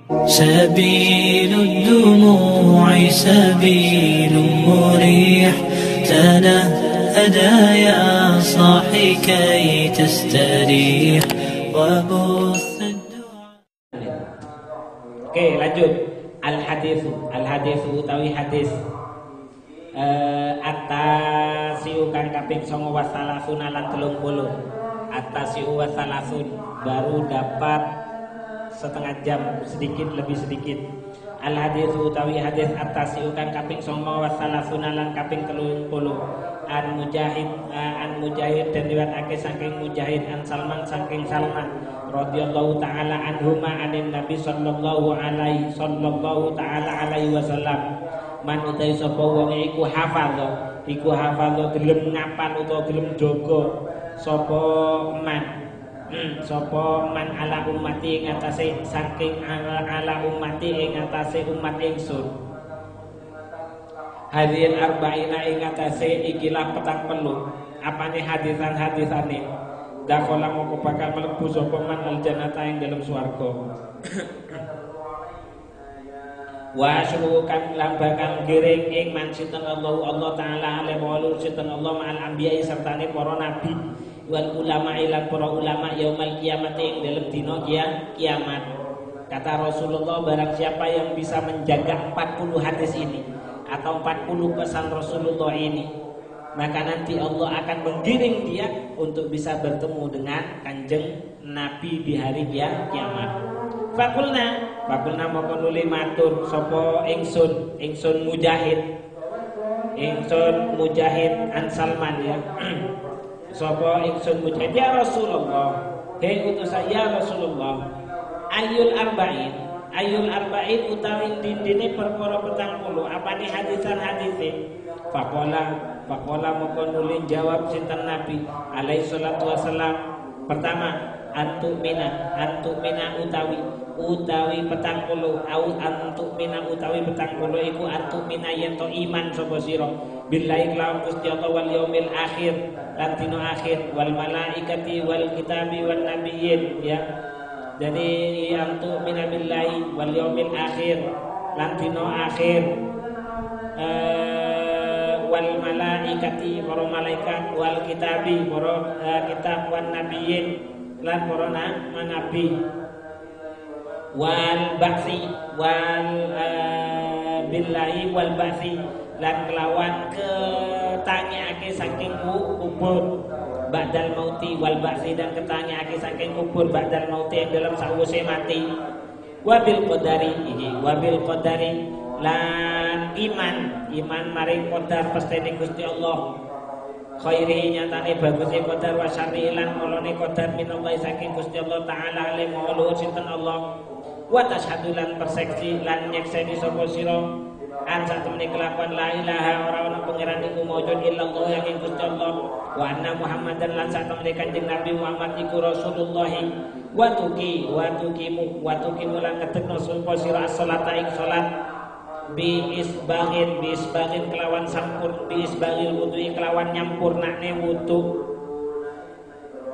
سبيل الدموع سبيل مريح تنهدى يا صاحي كي تستريح وبث الدعاء. Oke, lanjut. Al-haditsu utawi hadis. At-tasiu kang kaping 9 wasalasuna lan 30. At-tasiu wasalasun baru dapat setengah jam, lebih sedikit. Al-haditsu utawi hadis at-tasiu kang kaping 9 wasalasuna lan kaping 30. An Mujahid dan riwayatake saking Mujahid an Salman saking Salman radhiyallahu taala anhuma anin Nabi sallallahu taala alaihi wasallam. Man utai sapa wong iku hafal gelem ngapal utawa gelem jaga sapa man ala ummati ing atase saking ala ummati ing atase umat ingsun. Hadil arba'ina ing atase ikilah 40. Apane hadisan-hadisane? Dakhala moko bakal mlebu sapa man aljannata ing dalam swarga. Wa syurukan lambakan giring ing man sinten Allah taala alaihi wa sinten Allah ma'al anbiya sertane para nabi wal ulama ilan para ulama yaumul kiamat ing dalam dina kiamat. Kata Rasulullah, barang siapa yang bisa menjaga 40 hadis ini atau 40 pesan Rasulullah ini, maka nanti Allah akan menggiring dia untuk bisa bertemu dengan kanjeng Nabi di hari kiamat. Fakulna moko nuli matur sapa ingsun Mujahid an Salman ya. Sapa ingsun Mujahid, ya Rasulullah, hei utusan ya Rasulullah, ayul arba'in utawi dindine perkara 40, apane hadisan-hadise. Faqala moko nuli jawab sinten Nabi alaihi salatu wasalam. Pertama, antumina utawi 40 utawi 40 iku antumina yen to iman sapa sira billahi lawan Gusti Allah wal yaumil akhir lan dina akhir wal malaikati wal kitabi wan nabiyyin ya. Jadi antumina billahi wal yaumil akhir lan dina akhir wal malaikati para malaikat wal kitabi para kitab wan nabiyyin lan para nabi wal ba'si wal billahi wal ba'si lan kelawan ketanyaake saking kubur ba'dal mauti wal ba'si dan ketanyaake saking kubur ba'dal mauti yang dalam sawise mati wabil qadari lan iman maring qadar pestine Gusti Allah khairi nyatane baguse qadar wa syarri lan molone qadar minallahi saking Gusti Allah taala alaihi wa sinten Allah wa tasyhadu lan perseksi lan nyekseni sapa sira an satemene kelakuan la ilaha ora ana pangeran iku maujud illallah yang Gusti Allah wa anna Muhammadan lan satemene Kanjeng Nabi Muhammad iku Rasulullah wa tuqimu lan ngetekno sapa sira as-shalata ing salat biisbagin kelawan sampur biisbagil wudu kelawan nyampurnane wudu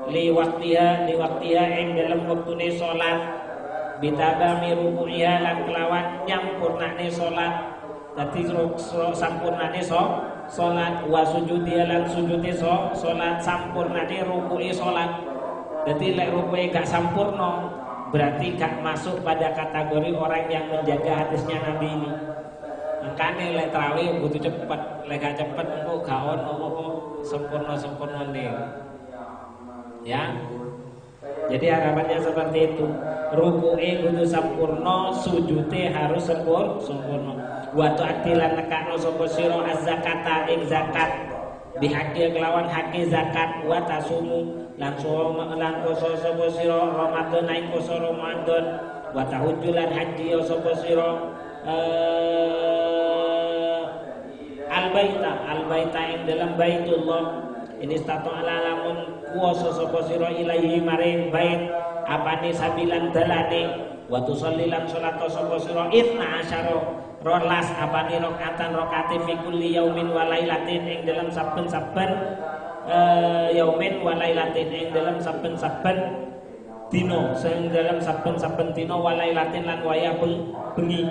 liwaktiha ing dalam waktune salat bitabami ruku'iha lan kelawan nyampurnane salat dadi sampurnane salat wa sujudi lan sujudi salat sampurnane ruku'i salat. Dadi lek ruku'i gak sampurno berarti gak masuk pada kategori orang yang menjaga hadisnya Nabi ini. Makanya lek tarawih butuh cepet, lek gak cepet engko gak ono apa sempurna-sempurnane. Ya. Jadi harapannya seperti itu. Ruku'e kudu sampurna, sujude harus sempurna. Wa ta'tilan nekakno sapa sira az-zakata ing zakat. Bihaqi kelawan haki zakat wa tasumu lan poso sapa sira Ramadan ing poso Ramadan wa tahujjulan haji sapa sira al-baita ing dalam Baitullah ini stato ala lamun kuwasa sapa sira ilahi maring bait apane sabilan dalane wa tusallilan salat sapa sira 12 rolas apane rakaate fi kulli yaumin wa lailatin ing dalam saben-saben yaumin wa lailatin ing dalam saben-saben dino sing dalam saben-saben dino walailatin lan waya bengi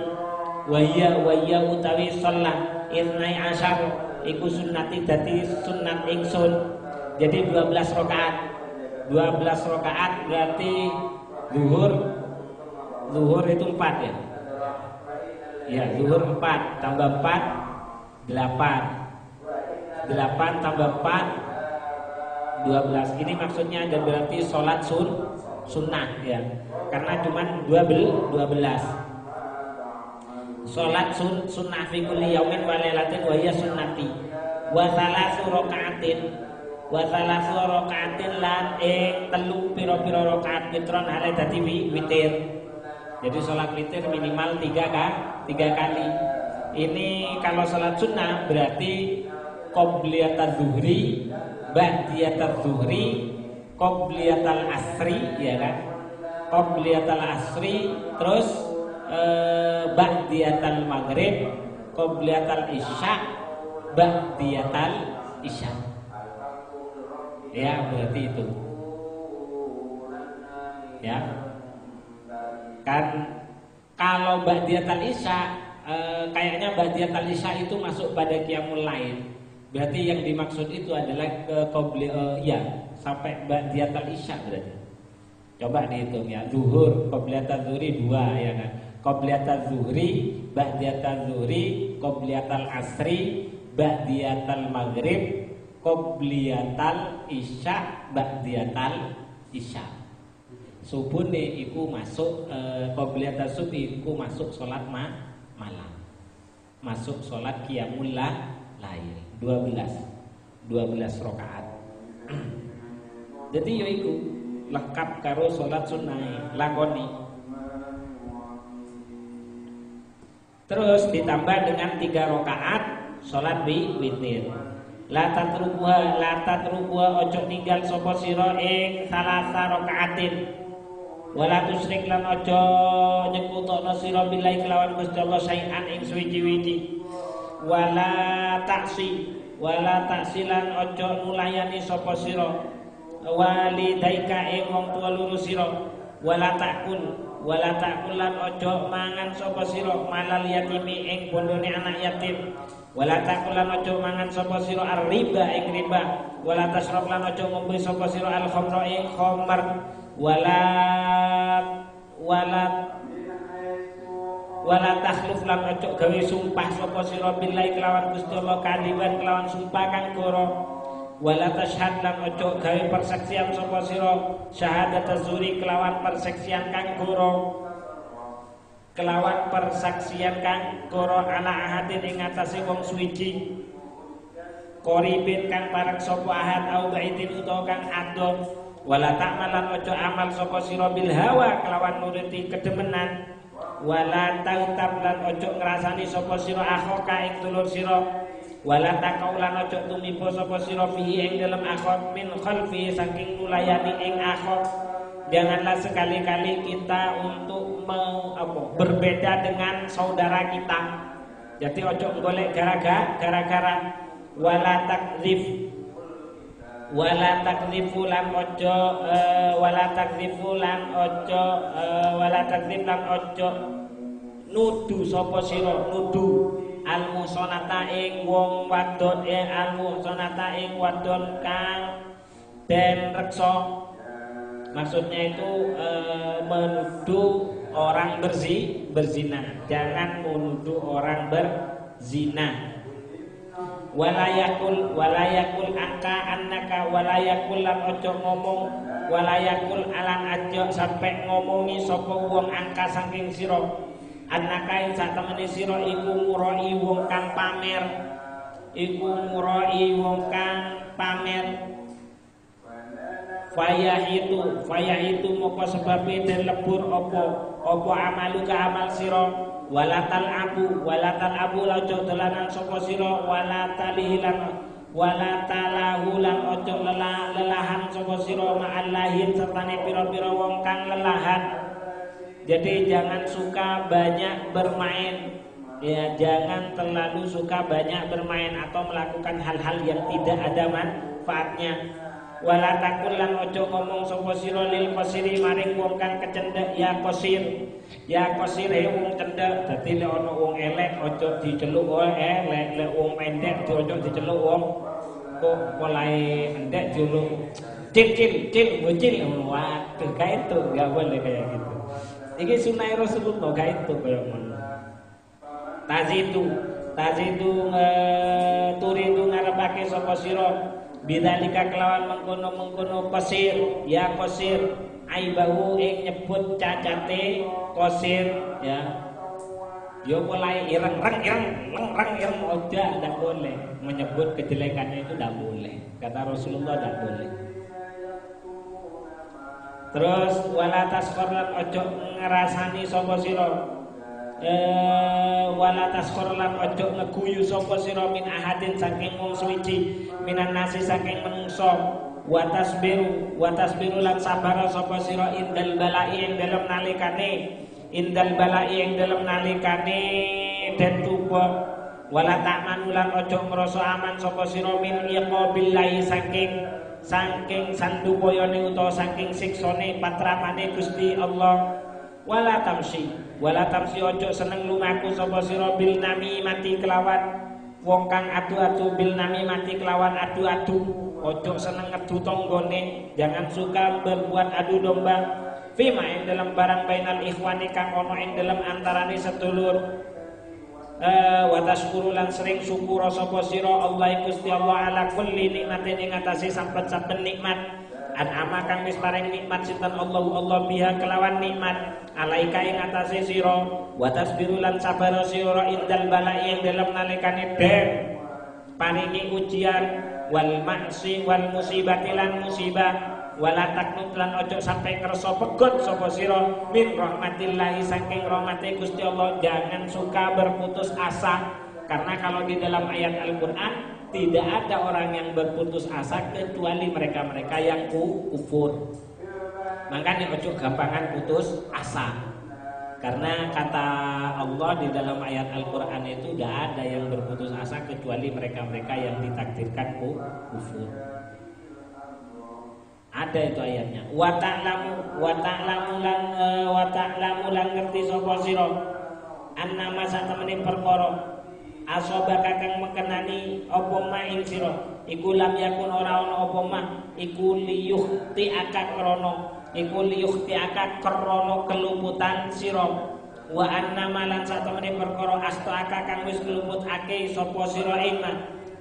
waya utawi sholat irnai asyar iku sunnati dadi sunnat ingsun. Jadi 12 rakaat. 12 rakaat berarti zuhur itu 4 ya. Ya, zuhur 4 tambah 4 8. 8 tambah 4 12. Ini maksudnya ada berarti sholat sunnah ya. Karena cuma 12. Sholat sunnah fi kulli yaumin wa lailatin wa hiya sunnati. Wa thalathu rakaatin lan telu pira-pira rakaat witron hale dadi witir. Jadi sholat witir minimal 3 kali. Ini kalau sholat sunnah berarti qobliyatadz zuhri, ba'diyatadz zuhri, qobliyatal asri ya kan? Qobliyatal asri terus ba'diyatal maghrib, qobliyatal isya, ba'diyatal isya. Ya, berarti itu. Ya. Kan kalau ba'diyatal isya kayaknya ba'diyatal isya itu masuk pada qiyamul lail. Berarti yang dimaksud itu adalah sampai ba'diyatal isya berarti. Coba dihitung ya. Zuhur, qobliyatal zuhri 2 ya kan. Qobliyatal zuhri, ba'diyatal zuhri, qobliyatal asri, ba'diyatal maghrib, qobliyatal isya, ba'diyatal isya. Subuhne iku masuk qobliyatal subuh iku masuk salat malam. Masuk salat qiyamul lail 12 rakaat. Jadi yo iku lengkap karo salat sunnah lakoni. Terus ditambah dengan 3 rakaat salat witir. La tatrubuha ojo ninggal sapa sira ing salasa rakaatin. Wala tusyrik lan ojo nyekutokno sira billahi kelawan Gusti Allah sayan ing suwi-wiji. Wala taksilan ojo nulayani sapa sira walidaika ing wong tuwa loro sira. Wala takul lan ojo mangan sapa sira malal yatimi ing bondone anak yatim. Wala takul lan ojo mangan sapa sira ar-riba ing riba. Wala tasrab lan ojo ngombe sapa sira al-khamra ing khamr. Wala takhluf lan ojo gawe sumpah sapa sira billahi kelawan Gusti Allah kaliwan kelawan sumpah kang goro. Wala tashhad lan ojo gawe persaksian sapa sira syahadataz zuri kelawan persaksian kang goro. Kelawan persaksian kang goro ala ahadin ing atase wong suwiji. Qoribin kang parek sapa ahad au baitin utawa kang adon. Wala ta'malan ojo amal sapa sira bil hawa kelawan nuruti kedemenan. Wala tautab lan ojo ngrasani sapa sira akhoka ing dulur sira. Wala takaulan ojo tumibo sapa sira fihi ing dalem akhot min khalfi saking nulayani ing akhot. Janganlah sekali-kali kita untuk berbeda dengan saudara kita. Jadi ojo golek gara-gara wala takdzifu lan ojo nudu sapa sira nudu al-musonata ing wong wadon al-musonata ing wadon kang den reksa. Maksudnya itu menuduh orang berzina. Jangan menuduh orang berzina. Walayakul angka annaka walayakul lan ojo ngomong walayakul alan ajo sampai ngomongi sapa wong angka saking sira. Annaka ing sak temene sira iku murai wong kang pamer. Faya itu moko sebabe den lebur apa amaluka amal sira. Walatal abu ojo dolanan sapa sira. Walatalahu lan ojo lelahan sapa sira ma'allahin sertane pira-pira wong kang lelahan. Jadi jangan suka banyak bermain. Ya, jangan terlalu suka banyak bermain atau melakukan hal-hal yang tidak ada manfaatnya. Wala takul lan ojo ngomong sapa sira lil qasiri maring wong kang kecendhek ya qasir. Ya qasir wong cendhek. Dadi nek ana wong elek ojo diceluk elek, lek wong pendek ojo diceluk wong kok polahe pendek diceluk cil bocil. Waduh kae itu enggak boleh kayak gitu. Iki sunah Rasulullah kae itu kaya ngono. Tazidu turidu ngarepake sapa sira bidzalika kelawan mengkono qasir ya qasir aibahu ing nyebut cacate qasir ya yo mulai ireng oja tidak boleh menyebut kejelekannya, itu tidak boleh kata Rasulullah, tidak boleh. Terus wala taskhur lan ojo ngrasani sapa sira wala taskhur lan ojo ngeguyu sapa sira min ahadin saking wong suci minan nasi saking menungso wa tasbiru lan sabar sapa sira indal balai ing dalem nalikane den tuba wala ta'manu lan ojo ngrasa aman sapa sira min iqabillahi saking sandupayane utawa saking siksane patrapane Gusti Allah. Wala tamsi ojo seneng lumaku sapa sira bil namimati kelawan wong kang adu-adu bil namimati kelawan adu-adu, ojo seneng ngedu tanggane, jangan suka berbuat adu domba fima ing dalam barang bainal ikhwani kang ono ing dalam antarane sedulur. Wa tashkuru lan sering syukur sapa sira Allah Gusti Allah ala kulli nikmatin ing atase saben-saben nikmat an'ama kang wis paring nikmat sinten Allah biha kelawan nikmat alaika ing atase sira wa tasbiru lan sabar sira indal balai ing dalem nalikane den paringi ujian wal ma'si wal musibati lan musibah wala taknut lan ojo sampai kersa pegot sapa sira min rahmatillahi saking rahmate Gusti Allah. Jangan suka berputus asa, karena kalau di dalam ayat Al-Qur'an tidak ada orang yang berputus asa kecuali mereka-mereka yang kufur. Makanya ojo gampangan putus asa, karena kata Allah di dalam ayat Al-Qur'an itu tidak ada yang berputus asa kecuali mereka-mereka yang ditakdirkan kufur. Ada itu ayatnya. Wa ta'lamu lan ngerti sapa sira annama satemene perkara asobaka kang mekenani apa ma ing sira iku lam yakun ora ana apa ma iku liyukhti akak krana keluputan sira wa annama lan satemene perkara astaka kang wis keluputake sapa sira ing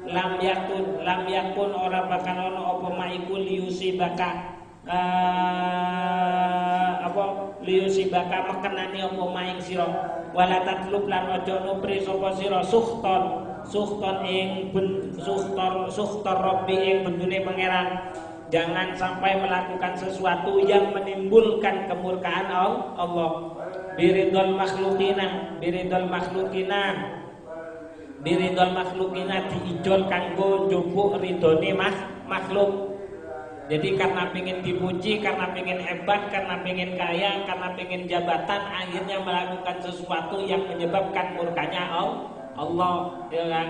lam yakun ora bakal ana apa ma iku liyusibaka mekenani apa ma ing sira wala tatlub lan aja nupri sapa sira sukhton ing sukhtor rabbi ing bendune pangeran. Jangan sampai melakukan sesuatu yang menimbulkan kemurkaan Allah. Biridul makhlukina diijol kanggo njupuk ridone makhluk. Jadi karena pengen dipuji, karena pengen hebat, karena pengen kaya, karena pengen jabatan, akhirnya melakukan sesuatu yang menyebabkan murkanya Allah, ya kan?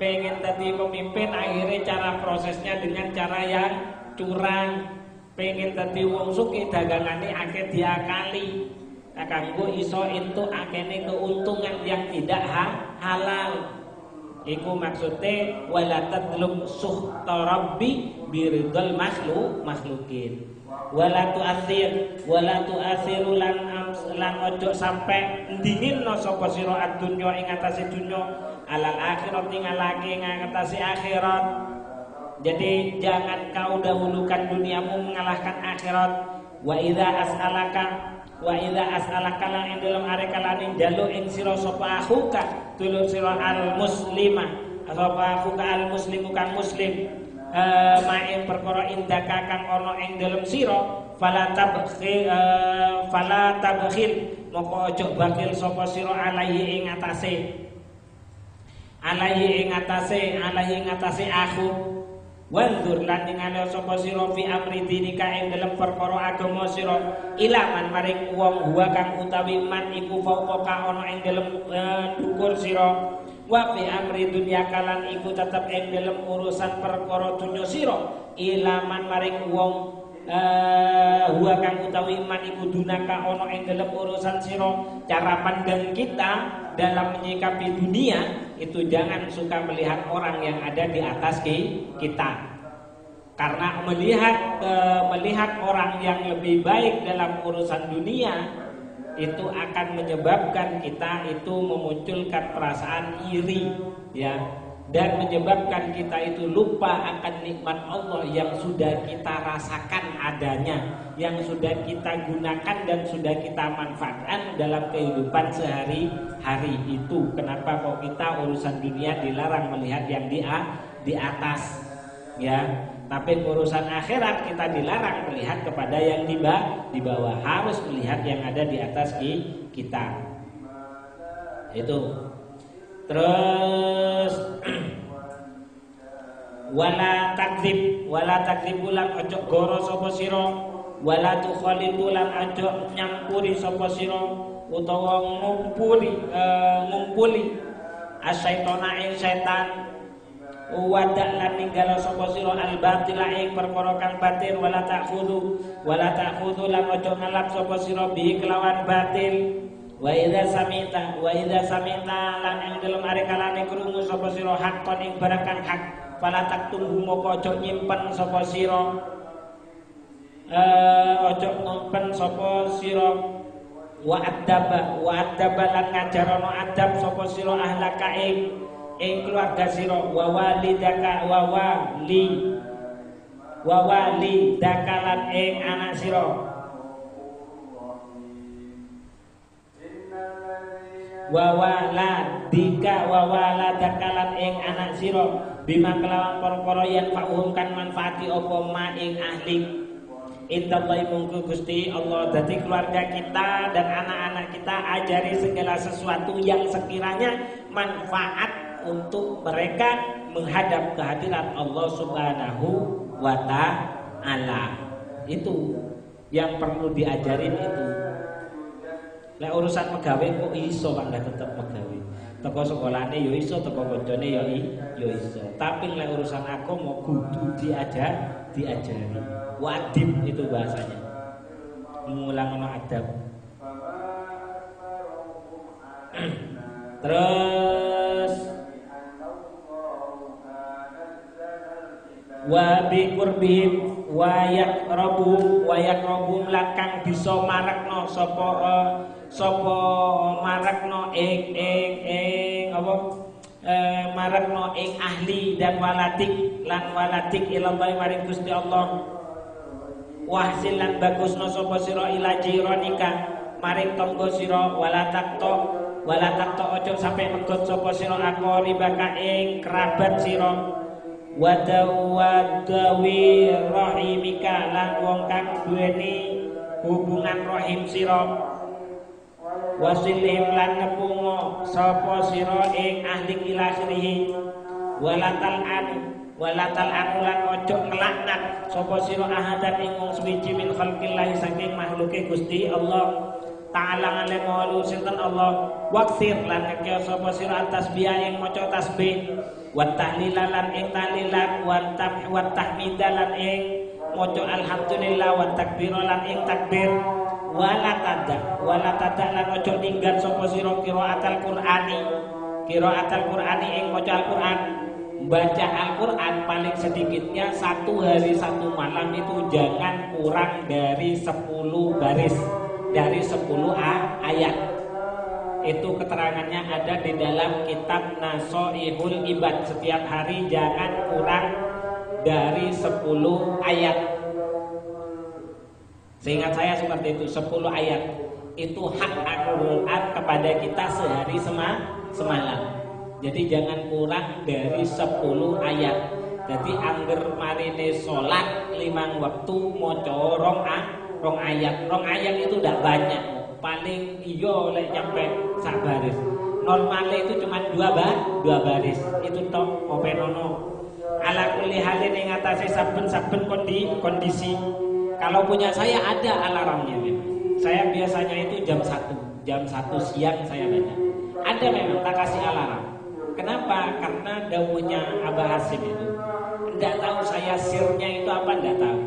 Pengen tadi pemimpin, akhirnya cara prosesnya dengan cara yang curang. Pengen tadi wong sugih, dagangane akeh diakali. Kanggo iso entuk akene keuntungan yang tidak halal. Iku maksudnya wala tadlum sukhta rabbi biridul makhlukin. Wala tu'athiru lan ojo sampai ndinginno sapa sira ad-dunya ing atase dunya alal akhirat ngalake ing atase akhirat. Jadi jangan kau dahulukan duniamu mengalahkan akhirat. Wa idza as'alaka lan ing dalem arek kalane njaluk ing sira sapa akhuka tulur sira al muslima sapa akhuka al muslimu kang muslim main perkara indaka kang ana ing dalem sira fala tabkhil moko ojo bakil sapa sira alaihi ing atase akhu. Wandur lan ningali sapa sira fi amri dinika ing dalem perkara agama sira ilaman maring wong huwa kang utawi man iku fauqa ana ing dalem dhukur sira Wa fi amri dunya kalan iku tetep ing dalem urusan perkara dunya sira ilaman maring wong huwa kang utawi iman iku dunaka ana ing dalem urusan sira. Cara pandang kita dalam menyikapi dunia itu jangan suka melihat orang yang ada di atas kita. Karena melihat orang yang lebih baik dalam urusan dunia itu akan menyebabkan kita itu memunculkan perasaan iri, ya, dan menyebabkan kita itu lupa akan nikmat Allah yang sudah kita rasakan adanya, yang sudah kita gunakan dan sudah kita manfaatkan dalam kehidupan sehari-hari itu. Kenapa kok kita urusan dunia dilarang melihat yang di atas, ya? Tapi urusan akhirat kita dilarang melihat kepada yang di bawah, harus melihat yang ada di atas kita. Itu. Terus wala takdzib lan ojo goro sapa sira, wala tukhalitu lan ojo nyampuri sapa sira utawa ngumpuli asyaitona ing setan. Wadak lan ninggalo sapa sira al batila ing perkara kang batil, wala ta'khudhu lan ojo ngalap sapa sira bihi kelawan batil. Wa idza samita lan ing dalem arekalane krungu sapa sira hakon ing barang kang hak, fala taktumhu moko ojo nyimpen sapa sira wa adaba lan ngajarana adab sapa sira ahlaka ing keluarga sira, wa walidaka lan ing anak sira, wa waladaka lan ing anak sira, bima kelawan perkara yen fa'uhum kan manfaati apa ma ing ahli. Intallahi mungku Gusti Allah, dadi keluarga kita dan anak-anak kita ajari segala sesuatu yang sekiranya manfaat untuk mereka menghadap kehadiran Allah Subhanahu wa ta'ala. Itu yang perlu diajarin itu. Lek urusan megawe kok iso Pak, nggak tetep megawe. Teko sekolahane yo iso, teko koncone yo iso. Tapi lek urusan agama kudu diajari. Wajib itu bahasanya. Mengulang adab. Terus wa bi qurbihim wa yaqrabum lakang bisa marekno sapa marekno ing marekno ing ahli dan waladik ilallahi maring Gusti Allah. Wahsil lan bagusno sapa sira ila jiranika maring tangga sira, wala takto ojo sampai megot sapa sira aqribaka ing kerabat sira. Wadawi rahimika lan wong kang duweni hubungan rahim sira. Wasilihim lan nepungo sapa sira ing ahli ilasrihi. Walatal an lan ojo ngelaknat sapa sira ahadan ing wong suwiji min khalqillah saking makhluke Gusti Allah Ta'ala ngale ngolu sinten Allah. Waksir lan ngekeo sapa sira tasbih ing maca tasbih, wa tahlilan ing tahlilan, wa tahmidalan ing maca alhamdulillah, wa takbiralan ing takbir, wala tada lan ojo ninggal sapa sira qiraatul Qur'ani ing maca Al-Qur'an. Baca Al-Qur'an paling sedikitnya 1 hari 1 malam itu jangan kurang dari 10 baris, dari 10 ayat. Itu keterangannya ada di dalam kitab Nasoihul Ibad. Setiap hari jangan kurang dari 10 ayat. Seingat saya seperti itu, 10 ayat. Itu hak Al-Qur'an kepada kita sehari semalam. Jadi jangan kurang dari 10 ayat. Jadi angger marine salat 5 waktu maca rong ayat. Rong ayat itu tidak banyak. Paling iyo lek nyampe sak baris. Normalnya itu cuma 2 baris. Itu tok openono. Ala kulli halin ing atase saben-saben kondisi. Kalau punya saya ada alarmnya memang. Saya biasanya itu jam 1 siang saya baca. Ada memang tak kasih alarm. Kenapa? Karena dawuhnya Abah Hasim itu, tidak tahu saya sirnya itu apa, tidak tahu.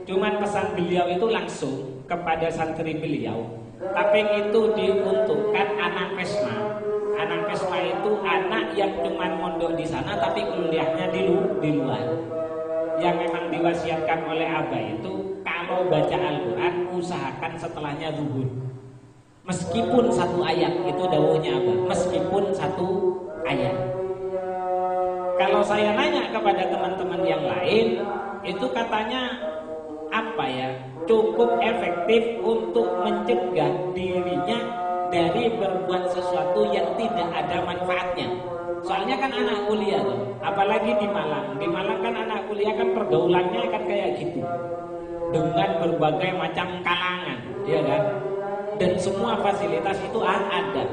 Cuman pesan beliau itu langsung kepada santri beliau. Tapi itu diuntukkan anak pesma. Anak pesma itu anak yang cuman mondok di sana tapi kuliahnya di luar. Yang memang diwasiatkan oleh Abah itu kalau baca Al-Quran usahakan setelahnya zuhur. Meskipun satu ayat, itu dawuhnya Abah, meskipun satu ayat. Kalau saya nanya kepada teman-teman yang lain, itu katanya apa ya, cukup efektif untuk mencegah dirinya dari berbuat sesuatu yang tidak ada manfaatnya. Soalnya kan anak kuliah tuh, apalagi di Malang. Di Malang kan anak kuliah kan pergaulannya kan kayak gitu, dengan berbagai macam kalangan, ya kan? Dan semua fasilitas itu ada.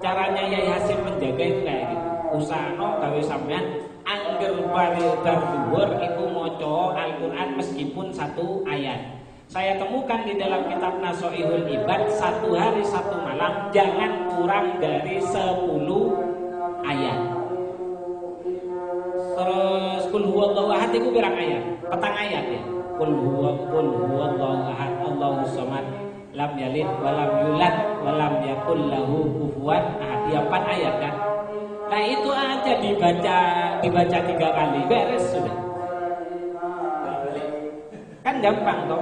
Caranya Yai Hasim menjaga itu kayak gitu. Usahano gawe sampean angger bari dhuwur iku maca Al-Qur'an meskipun satu ayat. Saya temukan di dalam kitab Nasha'ihul Ibad, 1 hari 1 malam jangan kurang dari 10 ayat. Terus kul huwallahu ahad itu berapa ayat? Petang ayat ya. Kul huwallahu ahad Allahus samad lam yalid walam yulad walam yakul lahu kufuwan ahad. Ya 4 ayat kan. Nah itu aja dibaca 3 kali beres sudah. Kan gampang toh.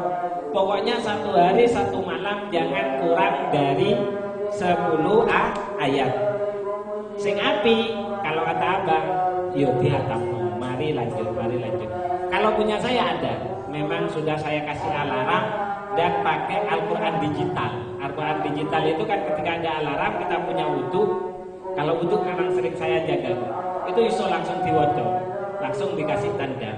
Pokoknya 1 hari 1 malam jangan kurang dari 10 ayat. Sing api kalau kata Abang, yo dihatamno. Mari lanjut. Kalau punya saya ada, memang sudah saya kasih alarm dan pakai Al-Quran digital. Al-Quran digital itu kan ketika ada alarm kita punya wudu. Kalau wudu memang sering saya jaga. Itu iso langsung diwoco, langsung dikasih tanda.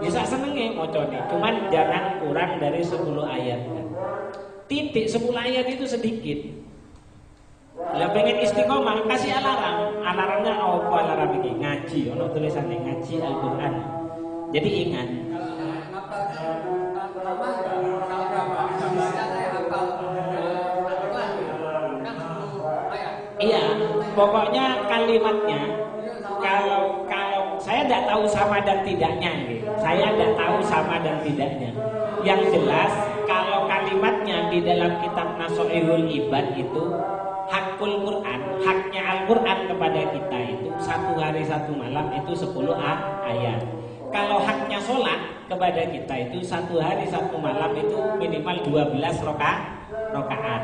Bisa senenge mocone, cuman jangan kurang dari 10 ayat. Titik 10 ayat itu sedikit. Lah pengen istiqomah kasih alarm. Alarmnya apa alarm ini? Ngaji, ono tulisannya ngaji Al-Qur'an. Jadi ingat. Iya, pokoknya kalimatnya kalau saya tidak tahu sama dan tidaknya gitu. Saya tidak tahu sama dan tidaknya. Yang jelas kalau kalimatnya di dalam kitab Nasha'ihul Ibad itu hakul Quran, haknya Al-Quran kepada kita itu 1 hari 1 malam itu 10 ayat. Kalau haknya sholat kepada kita itu 1 hari 1 malam itu minimal 12 rakaat.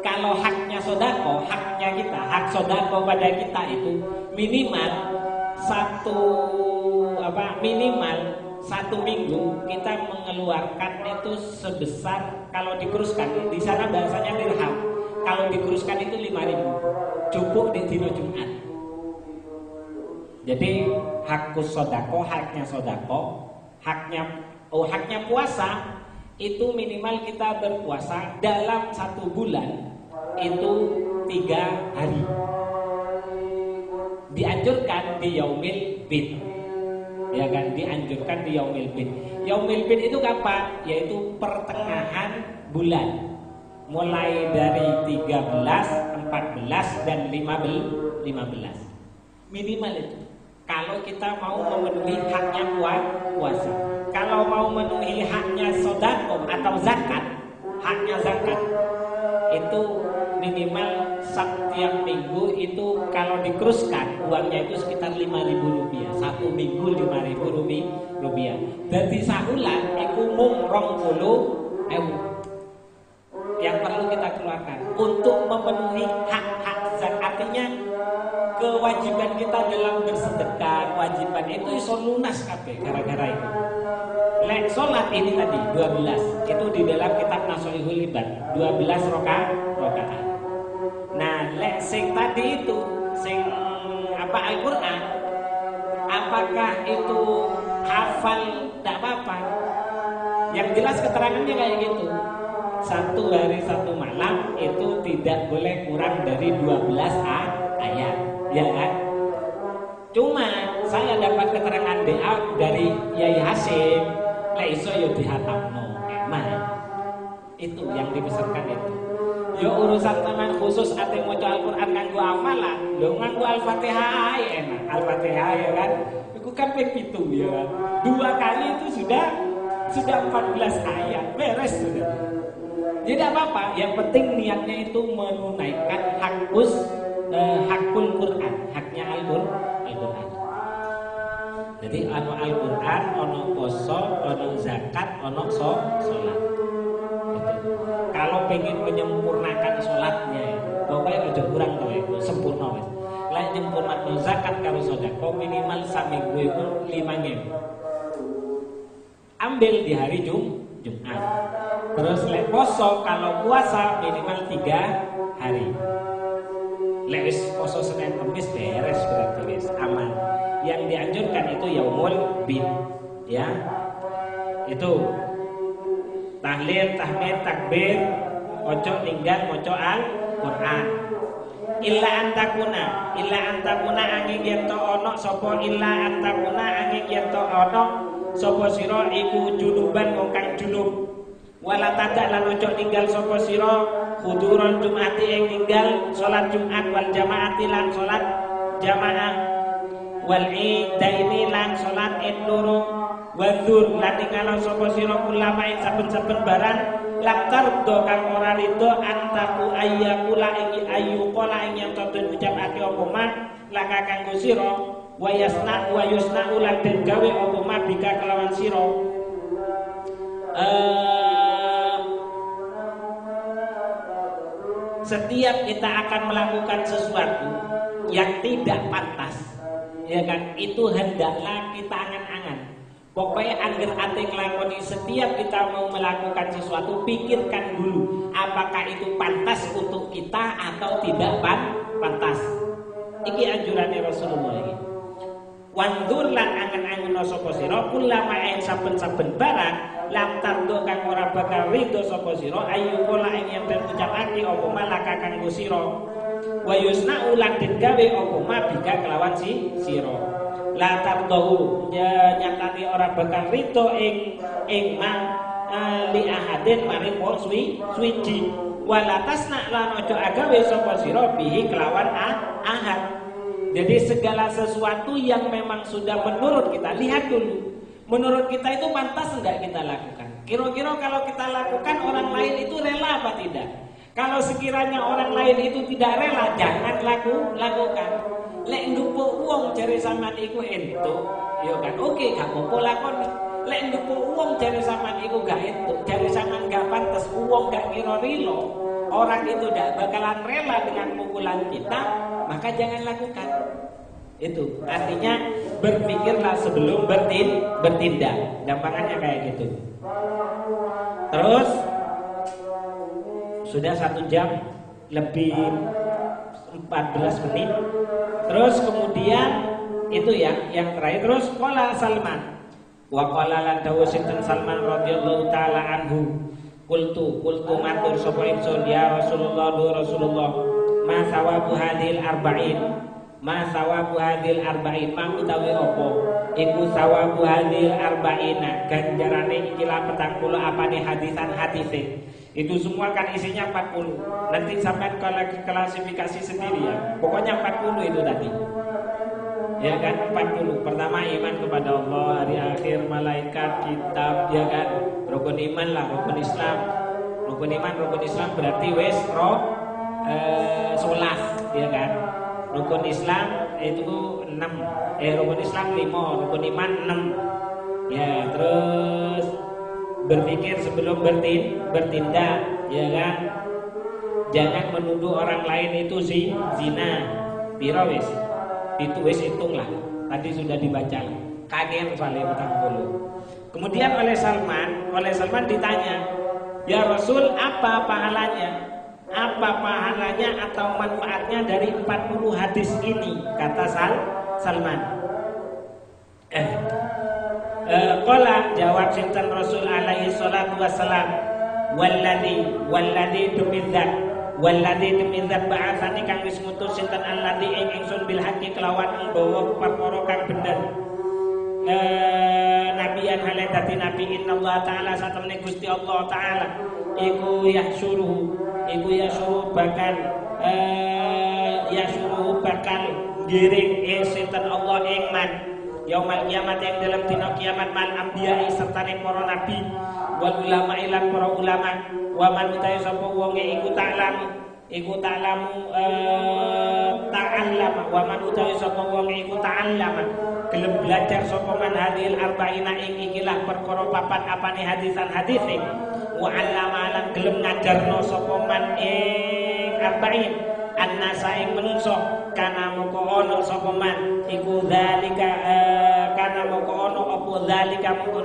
Kalau haknya sodako, haknya kita, hak sodako pada kita itu minimal satu minggu kita mengeluarkan itu sebesar, kalau dikuruskan di sana bahasanya dirham. Kalau dikuruskan itu 5.000, cukup di dino Jumat. Jadi hakkus sodako, haknya sodako, haknya puasa itu minimal kita berpuasa dalam 1 bulan itu 3 hari. Dianjurkan di Yaumil Bid, ya kan? Dianjurkan di Yaumil Bid. Yaumil Bid itu kapan? Yaitu pertengahan bulan. Mulai dari 13, 14 dan 15 minimal itu. Kalau kita mau memenuhi haknya puasa. Kalau mau memenuhi haknya sedekah atau zakat, haknya zakat itu minimal setiap minggu itu kalau dikuruskan uangnya itu sekitar 5.000 rupiah. 1 minggu 5.000 rupiah. Jadi sahulan itu mung 20.000 yang perlu kita keluarkan untuk memenuhi hak-hak zakat. Artinya kewajiban kita dalam bersedekah, kewajiban itu iso lunas kabeh gara-gara itu. Lek salat ini tadi 12 itu di dalam kitab Nasha'ihul Ibad 12 rakaat. Nah, lek sing tadi itu sing Al-Qur'an, apakah itu hafal tidak apa-apa? Yang jelas keterangannya kayak gitu. 1 hari 1 malam itu tidak boleh kurang dari 12 ayat, ya kan? Cuma saya dapat keterangan dari Yai Hasim, la iso yo dihatamno emang. Itu yang dipesankan itu. Yo urusan teman khusus ate maca Al-Qur'an kanggo amalan. Lho nganggo Al-Fatihah ae enak. Al-Fatihah ya kan. Iku kan ping 7 ya kan. 2 kali itu sudah 14 ayat. Beres sudah. Tidak apa-apa, yang penting niatnya itu menunaikan hakul Quran, haknya Al-Quran. Jadi ono Al-Quran, ono poso, ono zakat, ono sholat. Kalau pengen menyempurnakan sholatnya, pokoknya aja kurang tuh, sempurna wes. Lah nyempurnakan zakat karo sedekah minimal saminggu itu 5.000. Ambil di hari Jumat. Terus lek poso kalau puasa minimal 3 hari. Lek wis poso Senin Kamis beres berarti wis aman. Yang dianjurkan itu yaumul bid, ya. Itu tahlil, tahmid, takbir, ojo ninggal maca Al-Qur'an. Illa antakuna angin yen to ono sapa illa antakuna angin yen to ono sapa sira iku junuban wong kang junub. Wala tadak lan ojo ninggal sapa sira huduron Jumati ing ninggal salat Jumat wal jamaati lan salat jamaah wal idaini lan salat id loro wadhur lan ninggal sapa sira ulama ing saben-saben barang laktar do kang ora rido antaku ayyakula ing ayyuqala ing yen to ucapake apa mah laka kanggo sira wa yusna ulan den gawe apa mah bika kelawan sira setiap kita akan melakukan sesuatu yang tidak pantas, ya kan? Itu hendaklah kita angan-angan. Pokoknya angger ate nglakoni setiap kita mau melakukan sesuatu, pikirkan dulu apakah itu pantas untuk kita atau tidak pantas. Iki anjurannya Rasulullah iki. Wandur lan angen-angen sapa sira kullama ing saben-saben barang lam tardo kang ora bakal rido sapa sira ayu kala ing yen ucapake apa malaka kanggo sira wa yusna ulan den gawe apa mabika kelawan sira la tardo nyatane ora bakal rido ing ma li ahadin maring wong suwiji wala tasna lan aja agawe sapa sira bihi kelawan ahad. Jadi segala sesuatu yang memang sudah menurut kita, lihat dulu. Menurut kita itu pantas enggak kita lakukan. Kira-kira kalau kita lakukan orang lain itu rela apa tidak? Kalau sekiranya orang lain itu tidak rela, jangan lakukan. Lek ndupuk uang jare sampean iku entuk, ya kan oke gak apa-apa lakoni. Lek ndupuk uang jare sampean iku gak entuk, jare sampean gak pantas, uang gak kira rilo. Orang itu tidak bakalan rela dengan pukulan kita, maka jangan lakukan. Itu artinya berpikirlah sebelum bertindak. Gampangannya kayak gitu. Terus sudah 1 jam lebih 14 menit. Terus kemudian itu ya yang terakhir. Terus qala Salman wa qala lan dawu sinten Salman radhiyallahu taala anhu Kultu matur sapa ingsun ya Rasulullah ma sawabu hadil arba'in ma utawi apa iku sawabu hadil arba'ina ganjarane ikilah 40 apane hadise itu semua kan isinya 40 nanti sampai klasifikasi sendiri ya pokoknya 40 itu tadi ya kan 40. Pertama iman kepada Allah, hari akhir, malaikat, kitab, ya kan. Rukun iman lah, rukun Islam. Rukun iman, rukun Islam berarti wes solas, ya kan. Rukun Islam itu 6. Rukun Islam 5, rukun iman 6. Ya, terus berpikir sebelum bertindak, ya kan. Jangan menuduh orang lain itu zina. Piro wes? Itu wis hitunglah. Tadi sudah dibaca. Kagen soalnya 40. Kemudian oleh Salman ditanya, "Ya Rasul, apa pahalanya? Apa pahalanya atau manfaatnya dari 40 hadis ini?" Kata Salman. Qala jawab sinten Rasul alaihi salatu wassalam, "Walladzi tumidzat ba'atsani kang wis ngutus sinten alladzi ing ingsun bil haqqi kelawan nggawa perkara kang bener." Nabiyan halih dadi nabi innallaha ta'ala satemene Gusti Allah taala iku yahsyuruhu bakal giring sinten Allah ing man yaumul kiamat yang dalam dina kiamat mal anbiya serta para nabi wal ulama ilan para ulama wa man utahe sapa wong iku ta'lamu ta'allama wa man utahe sapa wong iku ta'allama gelem belajar sapa man hadil arba'ina ing ikilah perkara papat apane hadisan hadis wa 'allama lan gelem ngajarno sapa man ing arba'in annasa ing menungso kana moko ono sapa man iku zalika kana moko ono apa zalika moko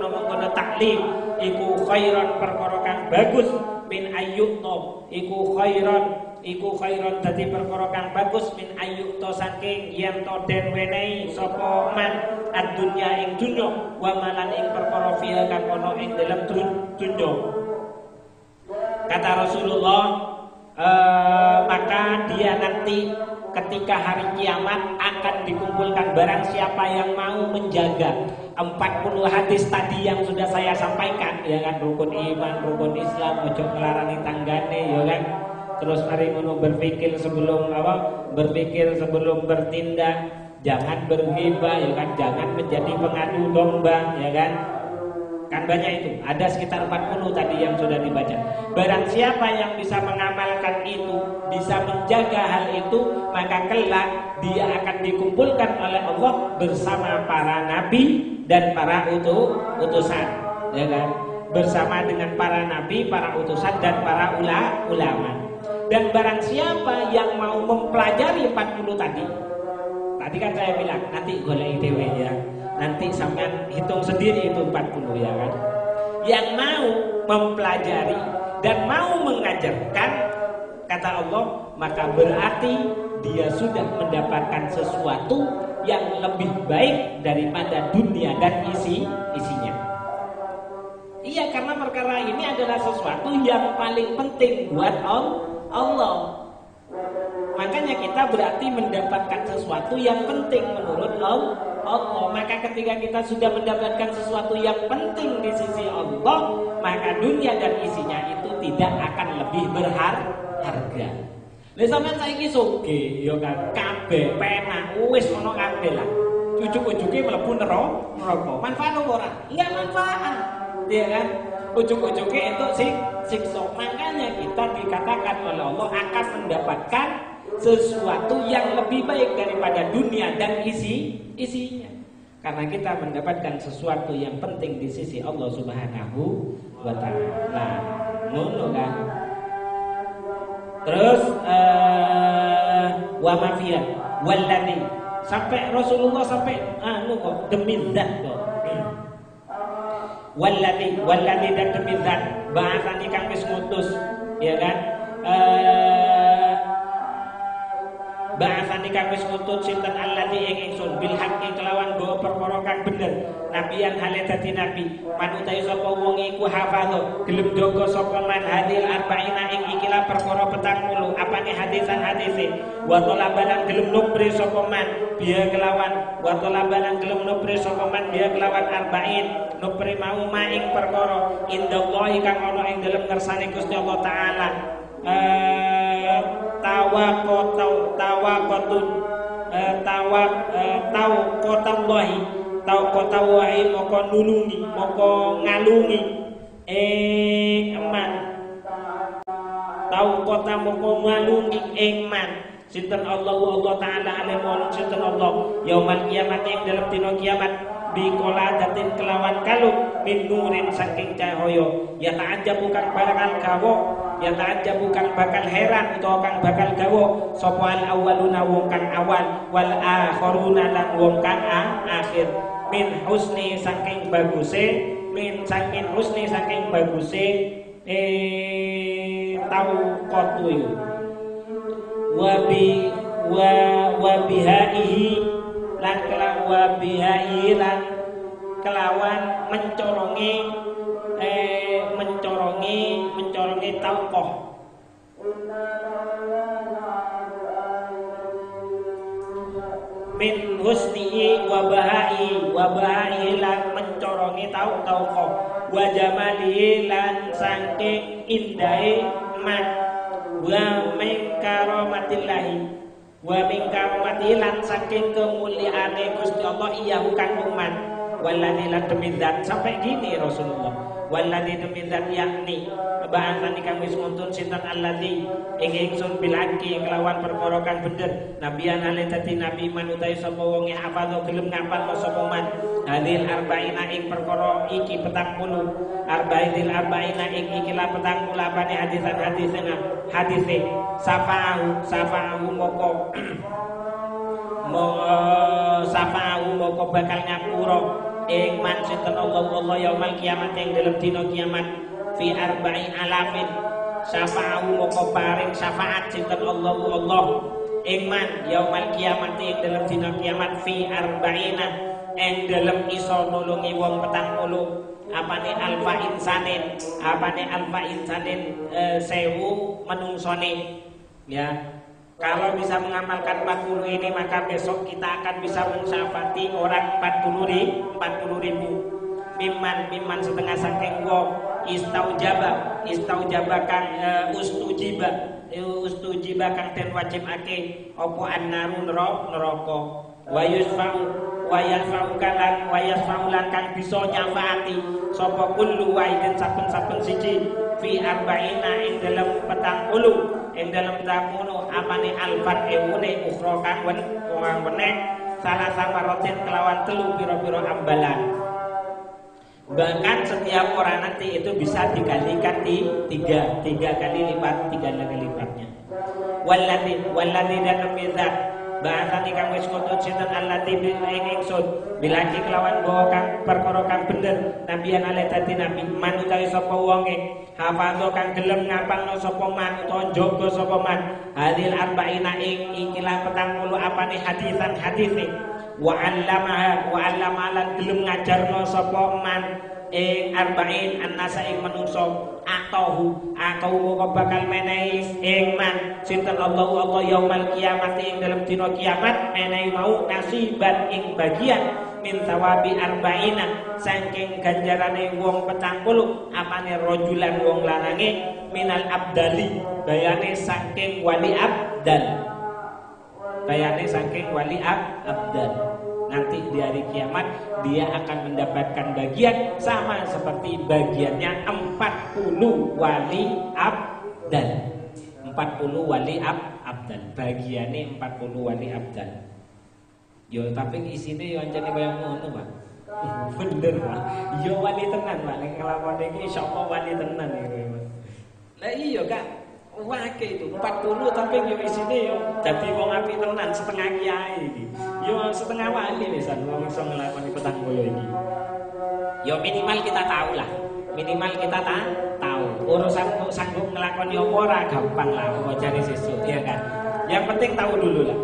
taklim iku khairan perkara kang bagus min ayyuto iku khairan dadi perkara kang bagus min ayyuto saking yen to den wenehi sapa man ad-dunya ing dunya wa malan ing perkara fiha kang ono ing dalem dunya. Kata Rasulullah, maka dia nanti ketika hari kiamat akan dikumpulkan barang siapa yang mau menjaga 40 hadis tadi yang sudah saya sampaikan, ya kan, rukun iman, rukun Islam, ojo ngelarani tanggane, ya kan. Terus mari ngono berpikir sebelum bertindak, jangan berghibah, ya kan, jangan menjadi pengadu domba, ya kan. Kan banyak itu, ada sekitar 40 tadi yang sudah dibaca. Barang siapa yang bisa mengamalkan itu, bisa menjaga hal itu, maka kelak dia akan dikumpulkan oleh Allah bersama para nabi dan para utusan, ya kan? Bersama dengan para nabi, para utusan dan para ulama. Dan barang siapa yang mau mempelajari 40 tadi kan saya bilang nanti golek ITW ya. Nanti sampean hitung sendiri itu 40, ya kan. Yang mau mempelajari dan mau mengajarkan, kata Allah, maka berarti dia sudah mendapatkan sesuatu yang lebih baik daripada dunia dan isinya. Iya, karena perkara ini adalah sesuatu yang paling penting buat Allah. Makanya kita berarti mendapatkan sesuatu yang penting menurut Allah. Maka ketika kita sudah mendapatkan sesuatu yang penting di sisi Allah, maka dunia dan isinya itu tidak akan lebih berharga. Lha sampeyan saiki sugih ya kan, kabeh penak wis ana kabeh lah. Ujug-ujuge mlebu neraka. Manfaat apa ora? Enggak manfaat. Ya kan? Ujug-ujuge itu siksa. Makanya kita dikatakan oleh Allah akan mendapatkan sesuatu yang lebih baik daripada dunia dan isinya. Karena kita mendapatkan sesuatu yang penting di sisi Allah Subhanahu wa ta'ala. Ngono kan. Terus wa mafiyat walladzi sampai Rasulullah sampai kok demi zat kok. Walladzi dan demi zat bahasane kang wis ngutus, ya kan? Bahasane kang wis ngutus sinten alladzi ing ingsun bil haqqi kelawan go perkara kang bener nabiyan hale dadi nabi manutai sapa wong iku hafadho gelem jaga sapa man hadil arba'ina ing ikilah perkara 40 apane hadisan hadise wa talabanan gelem nubri sapa man biya kelawan wa talabanan gelem nubri sapa man biya kelawan arba'in nubri mau maing perkara indallahi kang ana ing dalem ngersane Gusti Allah taala tawaqatallahi moko nulungi moko ngalungi eman tawaqata moko ngalungi eman sinten Allah taala alemon sinten Allah yaumul kiamat ing dalem dina kiamat bikola datin kelawan kalung min nurin saking cahaya ya ta'ajjabu kang bakal heran utawa kang bakal gawa sapa al awwaluna wong kang awal wal akhiruna lan wong kang akhir min husni saking baguse tau kotu wa bihaihi lan kelawan mencorongi tauqoh min husnihi wa bahai lan mencorongi tauqoh wa jamalihi lan saking indai man wa min karomatillahi wa min karomatilan saking kemuliaane Gusti Allah iyahu kang man walladzi la demidan sampai gini Rasulullah walladzi demidan yakni bahasane kang wis nguntun sinten alladzi ing ingsun bilaki kelawan perkara kang bener nabiyan ale dadi nabi man utahe sapa wong hafadho gelem ngapal sapa man hadil arba'ina ing perkara iki 40 arba'il arba'ina ing ikilah 40 apane hadise safa'ahu moko moko bakal ngapura ing man sinten Allah yaumul kiamat ing dalem dina kiamat fi arba'in alafin syafa'ahu moko paring syafaat sinten Allah ing man yaumul kiamat ing dalem dina kiamat fi arba'ina ing dalem iso nulungi wong 40 apane alfa insanin 1000 menungsone ya. Kalau bisa mengamalkan 40 ini maka besok kita akan bisa mensyafaati orang 40 ribu. Mimman setengah saking wong istaujaba kang ustujiba kang den wajibake apa annaru neraka wayasfa'u lan kang bisa nyafaati sapa kullu wahidin saben-saben siji fi arba'ina ing dalam 40 ing dalam 40 apane alfat ewune ukhra kang weneh salah samarotin kelawan telu pira-pira ambalan. Bahkan setiap orang nanti itu bisa dikalikan di 3 kali lipat, 3 kali lipatnya. Walladzi dan mizat bahasane kang wis kutut sinten allati ing ingsun bilaki kelawan bawa kang perkara kang bener nabiyan ale dadi nabi man utawi sapa wonge hafadho kang gelem ngapalno sapa man utawa njaga sapa man hadil arba'ina ing ikilah 40 apane hadise wa allama lan gelem ngajarno sapa man ing arba'in annasa ing manungsa atahu moko bakal menehi ing man sinten Allah yaumul kiamat ing dalam dina kiamat menehi mau nasiban ing bagian min tawabi arba'ina saking ganjarane wong 40 apane rajulan wong lanange minal abdali bayane saking wali abdal nanti di hari kiamat dia akan mendapatkan bagian sama seperti bagiannya 40 wali abdal. 40 wali abdal bagiannya 40 wali abdal. Yo tapi isine yo ancane kaya ngono, Pak. Bener, Pak. Yo wali tenan, Pak. Nek nglakoni iki sapa wali tenan iki, Mas. Lah iya, Kak. Wake itu 40 tapi yo isine yo dadi wong apik tenan setengah kiai iki. Yo setengah wali wisan wong iso nglakoni 40 iki. Yo minimal kita tahu lah. Tahu. Urusan sanggup nglakoni apa ora gampang lah kok jare sesuk ya kan. Yang penting tahu dulu lah.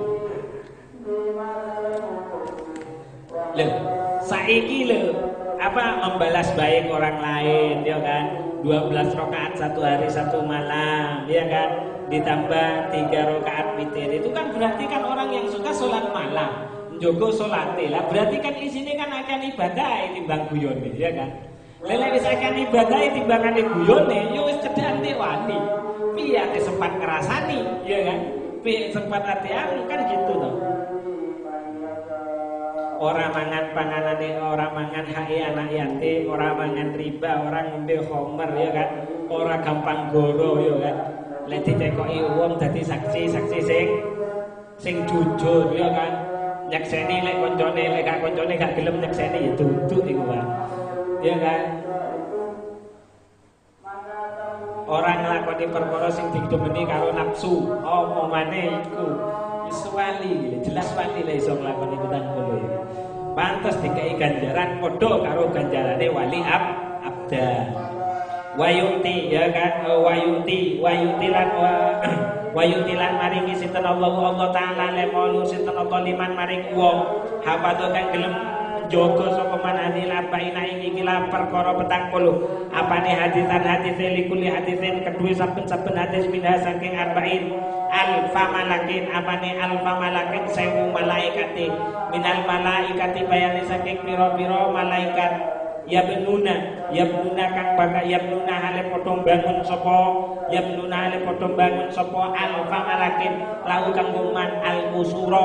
Saiki membalas baik orang lain ya kan. 12 rakaat satu hari satu malam ya kan, ditambah 3 rakaat witir itu kan berarti kan orang yang suka sholat malam njogo sholate lah berarti kan isine kan akan ibadah timbang guyone ya kan. Lele wis akan ibadah timbangane guyone yo wis cedhak wani piye ate sempat ngrasani ya kan, piye sempat ate kan gitu toh. Orang mangan panganane, orang mangan hae anak yatim, orang mangan riba, orang ngombe khamr ya kan, orang gampang goro ya kan. Lek ditekoki wong dadi saksi sing jujur ya kan. Nyakseni lek koncone, lek gak koncone gak gelem nyakseni ya duduk iku wae. Ya kan. Orang nglakoni perkara sing didemeni karo nafsu, apa maneh iku wis wali, jelas wali lek iso nglakoni 40 iki. Pantes dikai ganjaran padha karo ganjarane wali abda. Wayuti ya kan, wayuti lan maringi sinten Allah taala lemolu sinten Allah liman maring wong hafadho kang gelem jaga sapa manane arba'ina ing ikilah perkara 40 apane hadis likuli hadisin kedue saben-saben hadis minha saking arba'in alfa malakin apane alfa malakin 1000 malaikate minal malaikati bayane saking pira-pira malaikat yabnuna kang bakal yabnuna hale padha bangun sapa yabnuna hale padha bangun sapa alfa malakin lahu kang man al-qusura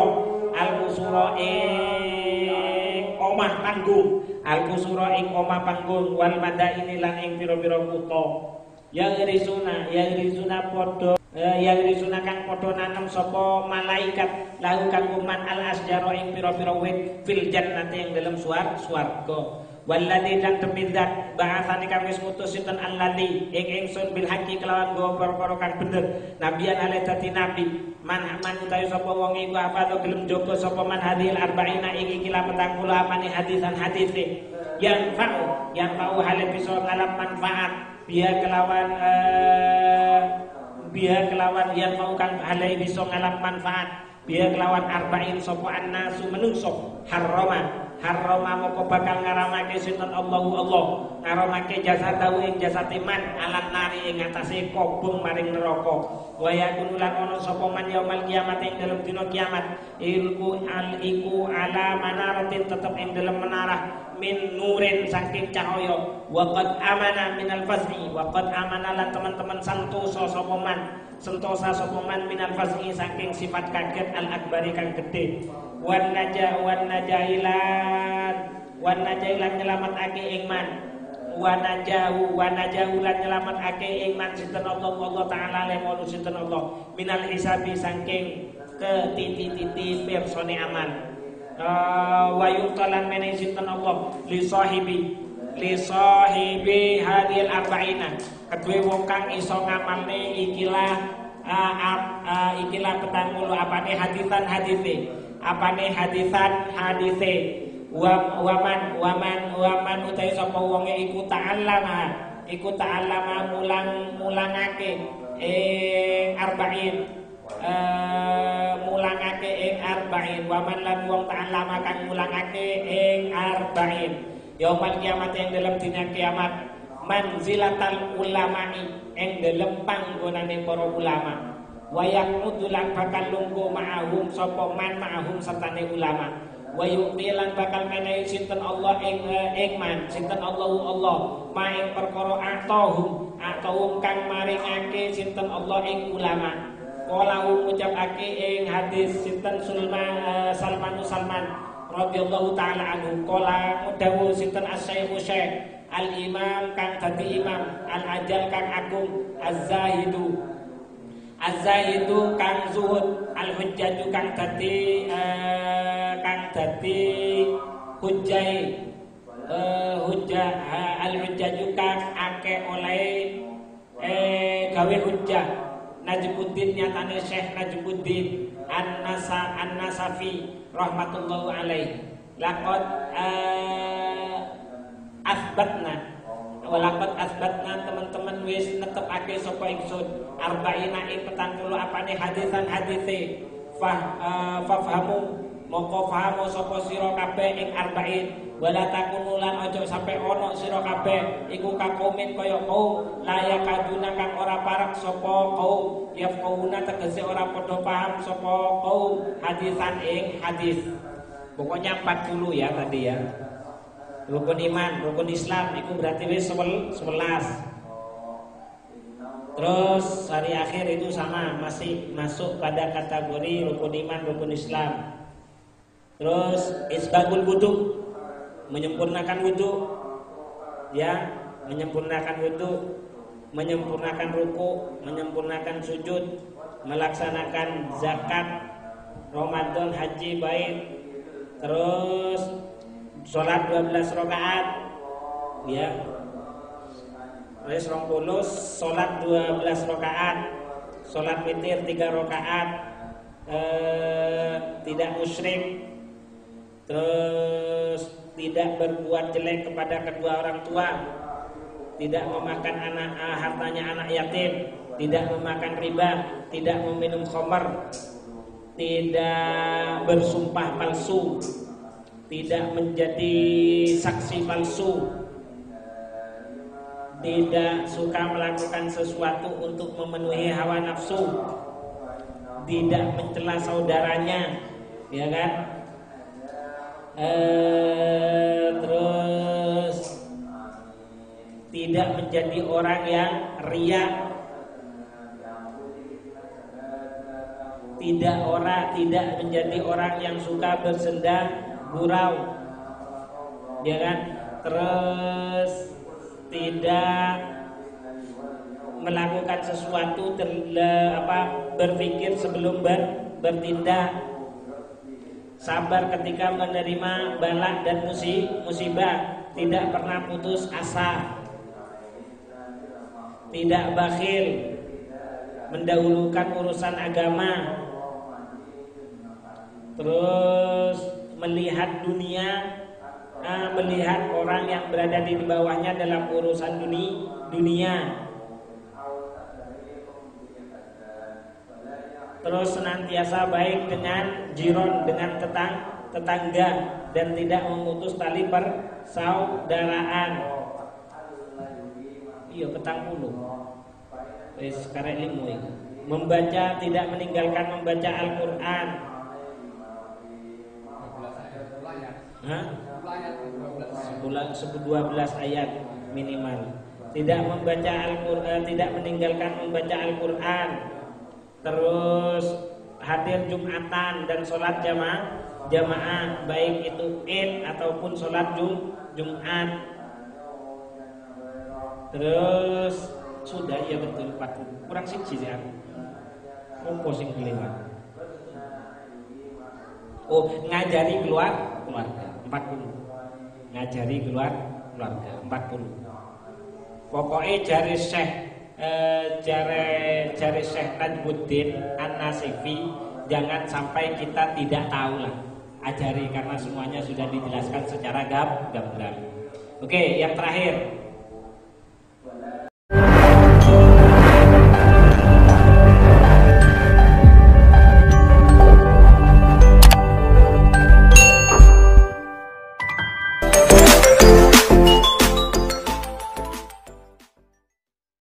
omah panggung al-qusura ing omah panggung wal madaini lan ing pira-pira kutha yang risuna padha yang risuna kang padha nanem sapa malaikat lahu kang man al-asjara ing pira-pira wit fil jannati ing dalam swarga walladzi dan temindat bahasane kang wis ngutus sinten alladzi ing ingsun bil haqqi kelawan go perkara kang bener nabiyan ale dadi nabi man utawi sapa wong iku apa to gelem jaga sapa man hadil arba'ina ing iki 40 amane hadisan hadise yang fa'u hale bisa ngalap manfaat biya kelawan yang mau kang hale bisa ngalap manfaat biya kelawan arba'in sapa annasu menungso harrama moko bakal ngaramake sinten Allah ngaramake jasadahu ing jasate man alat nari ing atase kobong maring neraka wa yakun lan ana sapa man yaumul kiamat ing dalem dina kiamat iku ala manaratin tetep ing dalem menarah min nurin saking cahaya wa qad amana minal fazi wa qad amana lan teman-teman santosa sapa man minal fazi saking sifat kaget al akbari kang gedhe wan najailan nyelametake ing man lan nyelametake ing man sinten Allah taala lemolu sinten Allah minal hisabi saking ketiti-titi persone amal wa yuqtalan mening sinten Allah li sahibi hadil arba'ina kedue wong kang iso ngamalne ikilah 40 apane hadisan hadise waman utawi sapa wonge iku ta'allama mulangake arba'in waman lan wong ta'allama kang mulangake ing arba'in yaumul kiamat yang dalam dina kiamat manzilatal ulama'i ing dalem panggonane para ulama wa yaqudulan bakal lungguh ma'ahum sapa man ma'ahum sertane ulama wa yu'tilan bakal menehi sinten Allah ing man sinten Allah maing perkara atahum kang maringake sinten Allah ing ulama kala ngucapake ing hadis sinten Salman radhiyallahu taala anhu kala dawuh sinten Syekh al-imam kang dadi imam al-ajal kang agung az-zahidu kang zuhud al-hujjatu kang dadi hujjah al-hujjatu kang akeh oleh gawe hujjah Najmuddin nyatane Syekh Najmuddin An-Nasafi rahmatullahu alaihi laqad asbatna teman-teman wis netepake sapa ingsun arba'ina ing 40 apane hadisan hadise fafhamu moko fahamu sapa sira kabeh ing arba'in wala takunulan aja sampe ono sira kabeh iku kakomin kaya kaum layak kaduna kang ora parek sapa kaum yafqauna tegese ora padha paham sapa kaum hadisan ing hadis pokoknya 40 ya tadi ya. Rukun iman, rukun Islam itu berarti wis 11. Terus hari akhir itu sama, masih masuk pada kategori rukun iman, rukun Islam. Terus isbagul wudu, menyempurnakan wudu. Ya, menyempurnakan wudu, menyempurnakan ruku, menyempurnakan sujud, melaksanakan zakat, Ramadan, haji, bait. Terus sholat 12 rakaat ya. Terus 20 sholat 12 rakaat. Sholat witir 3 rakaat. Tidak musyrik. Terus tidak berbuat jelek kepada kedua orang tua. Tidak memakan hartanya anak yatim, tidak memakan riba, tidak meminum khamar, tidak bersumpah palsu, tidak menjadi saksi palsu, tidak suka melakukan sesuatu untuk memenuhi hawa nafsu, tidak mencela saudaranya, ya kan? Terus tidak menjadi orang yang riya, tidak menjadi orang yang suka bersenda gurau, ya kan? Terus tidak melakukan sesuatu berpikir sebelum bertindak, sabar ketika menerima bala dan musibah, tidak pernah putus asa, tidak bakhil, mendahulukan urusan agama, terus melihat dunia, melihat orang yang berada di bawahnya dalam urusan dunia. Terus senantiasa baik dengan jiron, dengan tetangga, dan tidak memutus tali persaudaraan. Iya, petang puluh. Sekarang ilmu itu. Membaca, tidak meninggalkan membaca Al-Quran. 12 ayat minimal. Tidak membaca Al-Quran, tidak meninggalkan membaca Al-Quran. Terus hadir Jumatan dan sholat jamaah, baik itu Id ataupun sholat Jumat. Terus sudah, ya betul, 40. Kurang siji sih aku. Apa sing kelewat? Oh, ngajari keluarga 40. Ngajari keluarga 40. Pokoknya jari Syekh Najmuddin An-Nasifi, jangan sampai kita tidak tahu lah. Ajari, karena semuanya sudah dijelaskan secara gamblang. Oke, yang terakhir.